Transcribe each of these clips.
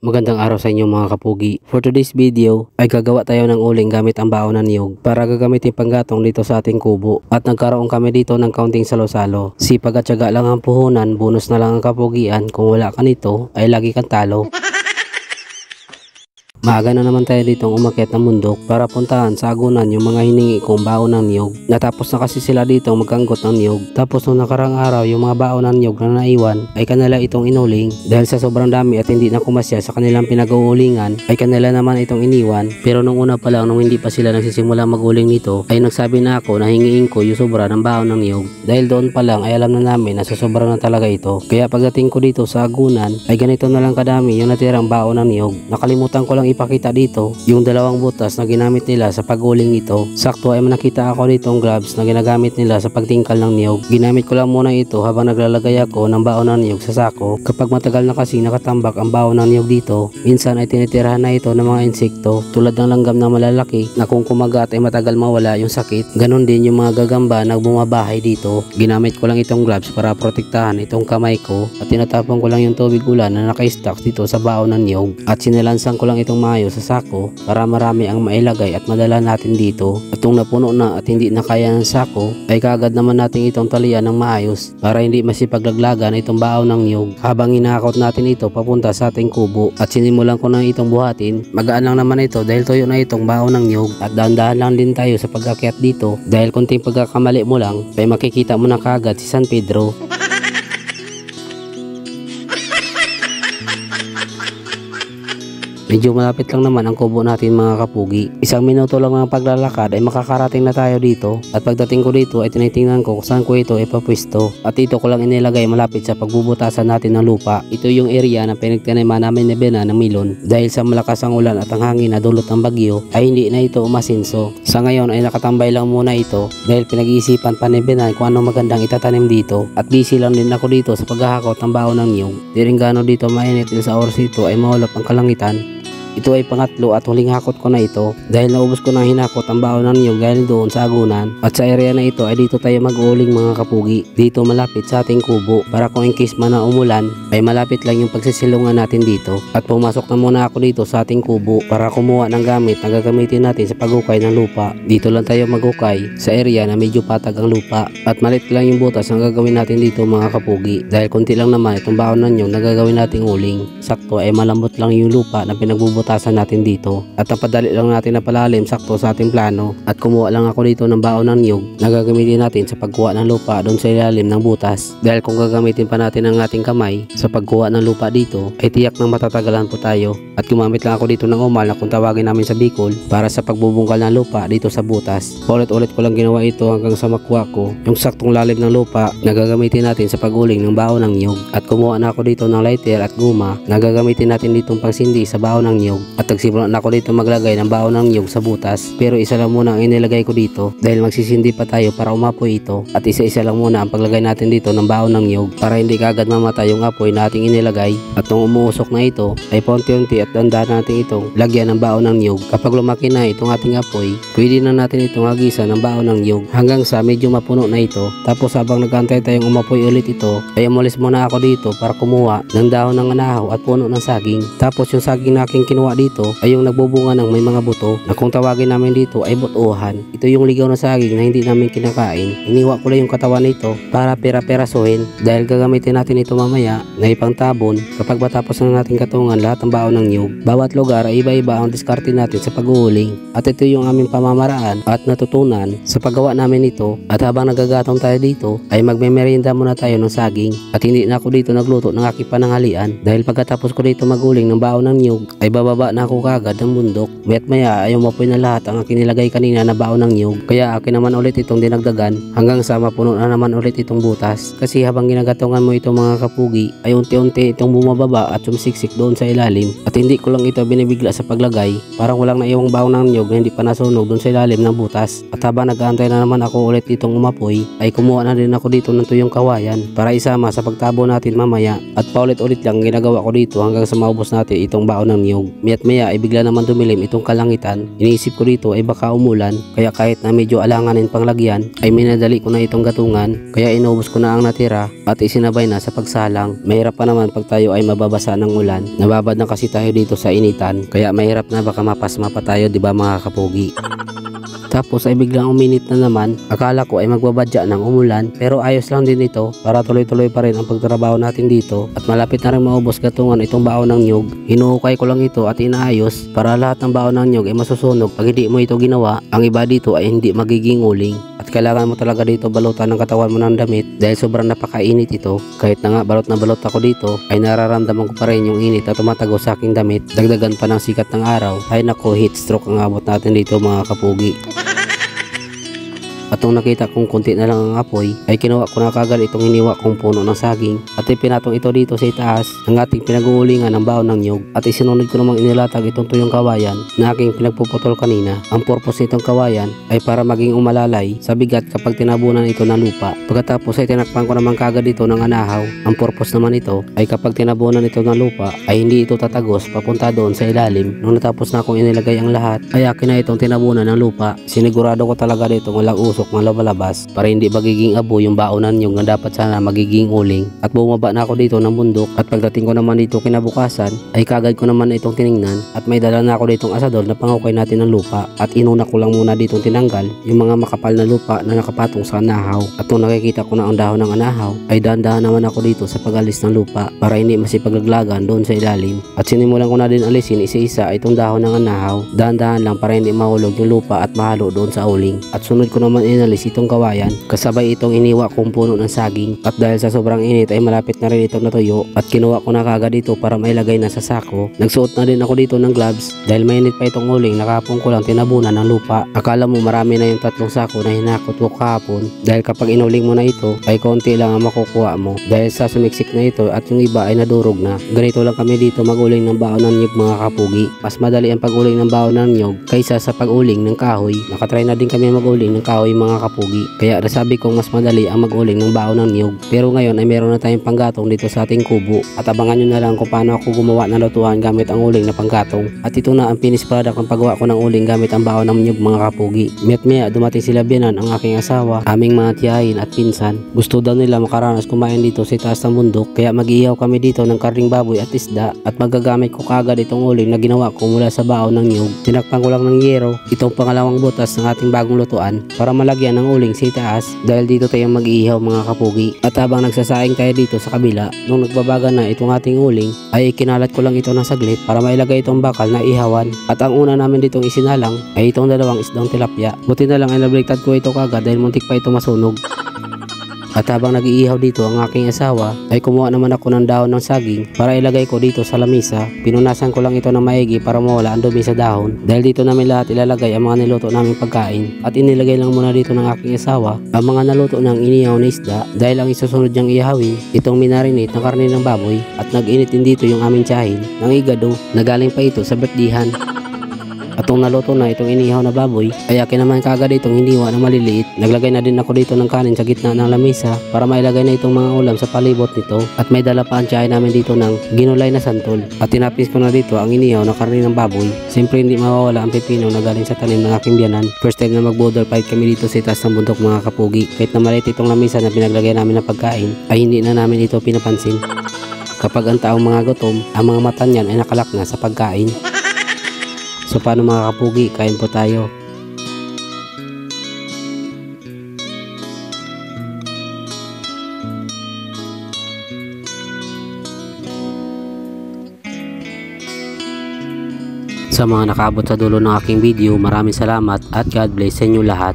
Magandang araw sa inyo mga kapugi. For today's video ay gagawa tayo ng uling gamit ang baon ng niyog para gagamitin panggatong dito sa ating kubo. At nagkaroon kami dito ng kaunting salo-salo. Sipag at tiyaga lang ang puhunan, bonus na lang ang kapugian. Kung wala ka nito ay lagi kang talo. Maaga na naman tayo ditong umakyat ng bundok para puntahan sa agunan yung mga hiningi kong baon ng niyog. Natapos na kasi sila dito magkanggot ng niyog. Tapos nung nakarang araw yung mga baon ng niyog na naiwan ay kanila itong inuling. Dahil sa sobrang dami at hindi na kumasya sa kanilang pinag-uulingan ay kanila naman itong iniwan. Pero nung una pa lang nung hindi pa sila nagsisimula mag-uling nito ay nagsabi na ako na hingiin ko yung sobra ng baon ng niyog. Dahil doon pa lang ay alam na namin na sosobra na talaga ito. Kaya pagdating ko dito sa agunan ay ganito na lang kadami yung natirang baon ng niyog. Nakalimutan ko lang ipakita dito yung dalawang butas na ginamit nila sa pag-uling nito. Sakto ay nakita ako dito ang gloves na ginagamit nila sa pagtingkal ng niyog. Ginamit ko lang muna ito habang naglalagay ako ng baon ng niyog sa sako. Kapag matagal na kasi nakatambak ang baon ng niyog dito, minsan ay tinitirahan na ito ng mga insekto tulad ng langgam na malalaki na kung kumagat ay matagal mawala yung sakit. Ganon din yung mga gagamba na bumabahay dito. Ginamit ko lang itong gloves para protektahan itong kamay ko at tinatapon ko lang yung tubig ulan na naka-stock dito sa baon ng niyog at sinilansan ko lang itong maayos sa sako para marami ang mailagay at madala natin dito. At kung napuno na at hindi na kaya ng sako ay kaagad naman natin itong talian ng maayos para hindi masipaglaglagan itong baon ng niyog habang inakot natin ito papunta sa ating kubo. At sinimulan ko na itong buhatin. Magaan lang naman ito dahil tuyo na itong baon ng niyog at dahan-dahan lang din tayo sa pag-akyat dito dahil kunting pagkakamali mo lang ay makikita mo na kaagad si San Pedro. Medyo malapit lang naman ang kubo natin mga kapugi. Isang minuto lang ng paglalakad ay makakarating na tayo dito. At pagdating ko dito ay tinitingnan ko kung saan ko ito ipapwisto. At dito ko lang inilagay malapit sa pagbubutasan natin ng lupa. Ito yung area na pinagtaniman namin ni Bena ng milon. Dahil sa malakas ang ulan at ang hangin na dulot ng bagyo ay hindi na ito umasinso. Sa ngayon ay nakatambay lang muna ito dahil pinag-iisipan pa ni Bena kung ano magandang itatanim dito. At busy lang din ako dito sa paghahakot ng baon ng niyog. Di rin gaano dito mainit dahil sa oras ito ay maulap ang kalangitan. Ito ay pangatlo at huling hakot ko na ito dahil naubos ko na hinakot ang baon ng niyog galing doon sa agunan. At sa area na ito ay dito tayo mag-uuling mga kapugi. Dito malapit sa ating kubo para kung in case man na umulan ay malapit lang yung pagsisilungan natin dito. At pumasok na muna ako dito sa ating kubo para kumuha ng gamit na gagamitin natin sa pagukay ng lupa. Dito lang tayo magukay sa area na medyo patag ang lupa. At malit lang yung butas ang gagawin natin dito mga kapugi dahil konti lang naman itong baon ng niyog na gagawin nating uling. Sakto ay malambot lang yung lupa na pinagbubutasan natin dito at napadali lang natin na palalim sakto sa ating plano. At kumuha lang ako dito ng baon ng niyog na gagamitin natin sa pagkuha ng lupa doon sa ilalim ng butas dahil kung gagamitin pa natin ang ating kamay sa pagkuha ng lupa dito ay tiyak ng matatagalan po tayo. At gumamit lang ako dito ng umal na kung tawagin namin sa Bicol para sa pagbubungkal ng lupa dito sa butas. Ulit-ulit ko lang ginawa ito hanggang sa makuha ko yung saktong lalim ng lupa na gagamitin natin sa paguling ng baon ng niyog. At kumuha na ako dito ng lighter at guma na gagamitin natin ditong pagsindi sa baon ng niyog. At nagsimula na ako dito maglagay ng baon ng niyog sa butas. Pero isa lang muna ang inilagay ko dito dahil magsisindi pa tayo para umapoy ito. At isa-isa lang muna ang paglagay natin dito ng baon ng niyog para hindi kaagad mamatay yung apoy na ating inilagay. At nung umuusok na ito ay paunti-unti at dandahan natin itong lagyan ng baon ng niyog. Kapag lumaki na itong ating apoy, pwede na natin itong hagisan ng baon ng niyog hanggang sa medyo mapuno na ito. Tapos habang nagantay tayong umapoy ulit ito ay umalis muna ako dito para kumuha ng dahon ng anahaw at puno ng saging. Tapos yung saging na aking kinuha dito ay yung nagbubunga ng may mga buto na kung tawagin namin dito ay butuhan. Ito yung ligaw na saging na hindi namin kinakain. Iniwa ko lang yung katawan nito para pera-perasuhin dahil gagamitin natin ito mamaya na ipangtabon kapag matapos na natin katungan lahat ng baon ng niyog. Bawat lugar ay iba-iba ang diskarte natin sa pag-uuling at ito yung aming pamamaraan at natutunan sa paggawa namin ito. At habang nagagatong tayo dito ay magmemeryenda muna tayo ng saging at hindi na ako dito nagluto ng aking pananghalian dahil pagkatapos ko dito maguling ng baon ng niyog ay bababa na ako agad ng bundok. Maya't maya ay umapoy na lahat ang kinilagay kanina na baon ng niyog. Kaya akin naman ulit itong dinagdagan hanggang sa mapuno na naman ulit itong butas. Kasi habang ginagatungan mo ito mga kapugi ay unti-unti itong bumababa at sumisiksik doon sa ilalim. At hindi ko lang ito binibigla sa paglagay. Parang walang naiwang baon ng niyog na hindi pa nasunog doon sa ilalim ng butas. At habang nag-aantay na naman ako ulit itong umapoy ay kumuha na din ako dito ng tuyong kawayan para isama sa pagtabo natin mamaya. At paulit-ulit lang ginagawa ko dito hanggang sa maubos natin itong baon ng niyog. Mayat maya ay bigla naman dumilim itong kalangitan. Iniisip ko dito ay baka umulan, kaya kahit na medyo alanganin pang lagyan ay minadali ko na itong gatungan, kaya inubos ko na ang natira at isinabay na sa pagsalang. Mahirap pa naman pag tayo ay mababasa ng ulan. Nababad na kasi tayo dito sa initan, kaya mahirap na baka mapasma pa tayo, di ba mga kapugi? Tapos ay biglang uminit na naman. Akala ko ay magbabadya ng umulan, pero ayos lang din ito para tuloy-tuloy pa rin ang pagtrabaho natin dito. At malapit na rin maubos gatungan itong baon ng nyug. Hinuhukay ko lang ito at inaayos para lahat ng baon ng nyug ay masusunog. Pag hindi mo ito ginawa, ang iba dito ay hindi magiging uling. At kailangan mo talaga dito balutan ng katawan mo ng damit dahil sobrang napakainit ito. Kahit na nga balot na balot ako dito, ay nararamdaman ko pa rin yung init na tumatago sa aking damit. Dagdagan pa ng sikat ng araw. Ay nako, heat stroke ang abot natin dito mga kapugi. At nung nakita kong kunti na lang ang apoy, ay kinuha ko na kagad itong hiniwa kong puno ng saging at ipinatong ito dito sa itaas ng ating pinag-uulingan ng baon ng nyug. At isinunod ko namang inilatag itong tuyong kawayan na aking pinagpuputol kanina. Ang purpose nitong kawayan ay para maging umalalay sa bigat kapag tinabunan ito ng lupa. Pagkatapos ay tinakpan ko naman kagad ito ng anahaw. Ang purpose naman ito ay kapag tinabunan ito ng lupa ay hindi ito tatagos papunta doon sa ilalim. Nung natapos na akong inilagay ang lahat, ay akin na itong tinabunan ng lupa. Sinigurado ko talaga dito walang usok ng labalabas para hindi magiging abo yung baonan yung na dapat sana magiging uling. At bumaba na ako dito ng bundok at pagdating ko naman dito kinabukasan ay kagad ko naman itong tiningnan at may dala na ako ditong asador na panghukay natin ng lupa at inuna ko lang muna ditong tinanggal yung mga makapal na lupa na nakapatong sa anahaw. At nung nakikita ko na ang dahon ng anahaw ay dahan-dahan naman ako dito sa pag-alis ng lupa para hindi masipaglaglagan doon sa ilalim. At sinimulan ko na din alisin isa-isa itong dahon ng anahaw. Dahan-dahan lang para hindi mahulog yung lupa at mahalo doon sa uling. At sunod ko naman inalis itong kawayan kasabay itong iniwa kong puno ng saging. At dahil sa sobrang init ay malapit na rin itong natuyo at kinuha ko na kagad dito para mailagay na sa sako. Nagsuot na din ako dito ng gloves dahil mainit pa itong uling. Nakapon ko lang tinabunan ng lupa. Akala mo marami na yung 3 sako na hinakot ko kahapon dahil kapag inuling mo na ito ay konti lang ang makukuha mo dahil sa sumiksik na ito at yung iba ay nadurog na. Ganito lang kami dito maguling ng baon ng nyug mga kapugi. Mas madali ang paguling ng baon ng nyug kaysa sa paguling ng kahoy. Nakatry na din kami maguling ng kahoy mga kapugi. Kaya nasabi kong mas madali ang mag-uling ng baon ng niyog. Pero ngayon ay meron na tayong panggatong dito sa ating kubo. At abangan nyo na lang kung paano ako gumawa ng lutuan gamit ang uling na panggatong. At ito na ang finished product ng paggawa ko ng uling gamit ang baon ng niyog mga kapugi. Mayat maya dumating sila biyanan ang aking asawa, aming mga tiyahin at pinsan. Gusto daw nila makaranas kumain dito sa itaas ng bundok. Kaya mag-iihaw kami dito ng karning baboy at isda. At magagamit ko kagad itong uling na ginawa ko mula sa baon ng niyog. Tinakpan ko lang ng yero itong pangalawang butas ng ating bagong lutuan para malagyan ng uling sa itaas dahil dito tayo mag-iihaw mga kapugi. At habang nagsasaing tayo dito sa kabila, nung nagbabaga na itong ating uling ay kinalat ko lang ito ng saglit para mailagay itong bakal na ihawan. At ang una namin ditong isinalang ay itong dalawang isdang tilapia. Buti na lang ay nabaliktad ko ito kagad dahil muntik pa ito masunog. At habang nag-iihaw dito ang aking asawa ay kumuha naman ako ng dahon ng saging para ilagay ko dito sa lamisa. Pinunasan ko lang ito ng maigi para mawala ang dumi sa dahon dahil dito namin lahat ilalagay ang mga niluto naming pagkain. At inilagay lang muna dito ng aking asawa ang mga naluto ng inihaw na isda dahil ang isusunod niyang ihawin itong minarinate na karne ng baboy. At nag-init din dito yung aming tiyahin ng igado na galing pa ito sa birthdihan. At nung naluto na itong inihaw na baboy ay akin naman kagad itong hiniwa na maliliit. Naglagay na din ako dito ng kanin sa gitna ng lamesa para mailagay na itong mga ulam sa palibot nito. At may dala pa ang tiyahin namin dito ng ginulay na santol. At tinapis ko na dito ang inihaw na karne ng baboy. Siyempre hindi mawawala ang pipino na galing sa tanim ng aking biyanan. First time na mag-boulder fight kami dito sa itaas ng bundok mga kapugi. Kahit na maliit itong lamesa na pinaglagay namin ng pagkain ay hindi na namin ito pinapansin. Kapag ang taong mga gutom, ang mga mata niyan ay nakalak na sa pagkain. So paano mga kapugi, kain po tayo. Sa mga nakaabot sa dulo ng aking video, maraming salamat at God bless sa inyo lahat.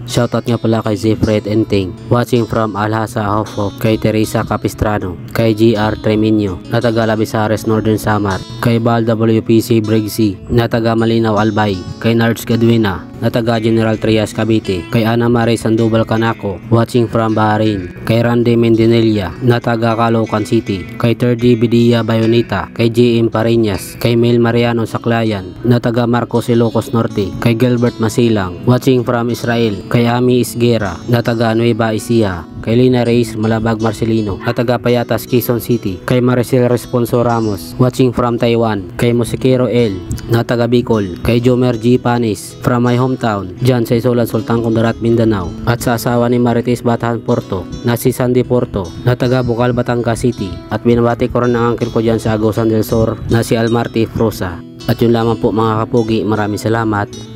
Shoutout nga pala kay Zefred Enting, watching from Alhasa Hofo, kay Teresa Capistrano, kay GR Treminio, na taga Labisares Northern Samar, kay Bal WPC Briggsy, na taga Malinaw Albay, kay Nards Gadwina na taga General Trias Cavite, kay Ana Marie Sandoval Canaco watching from Bahrain, kay Randy Mendinilla na taga Caloocan City, kay Terdy Bidia Bayonita, kay JM Pareñas, kay Mel Mariano Saclayan na taga Marcos Ilocos Norte, kay Gilbert Masilang watching from Israel, kay Ami Isguera na taga Nueva Ecija, kay Lina Reyes Malabag Marcelino na taga Payatas Quezon City, kay Maricel Responso Ramos watching from Taiwan, kay Musikero L na taga Bicol, kay Jomer G. Panis from my hometown dyan sa Isolan Sultan Kudarat Mindanao, at sa asawa ni Marites Batahan Porto na si Sandy Porto na taga Bukal Batangas City, at binabati ko rin ang uncle ko dyan sa Agusan del Sur na si Almarti Frosa. At yun lamang po mga kapugi, maraming salamat.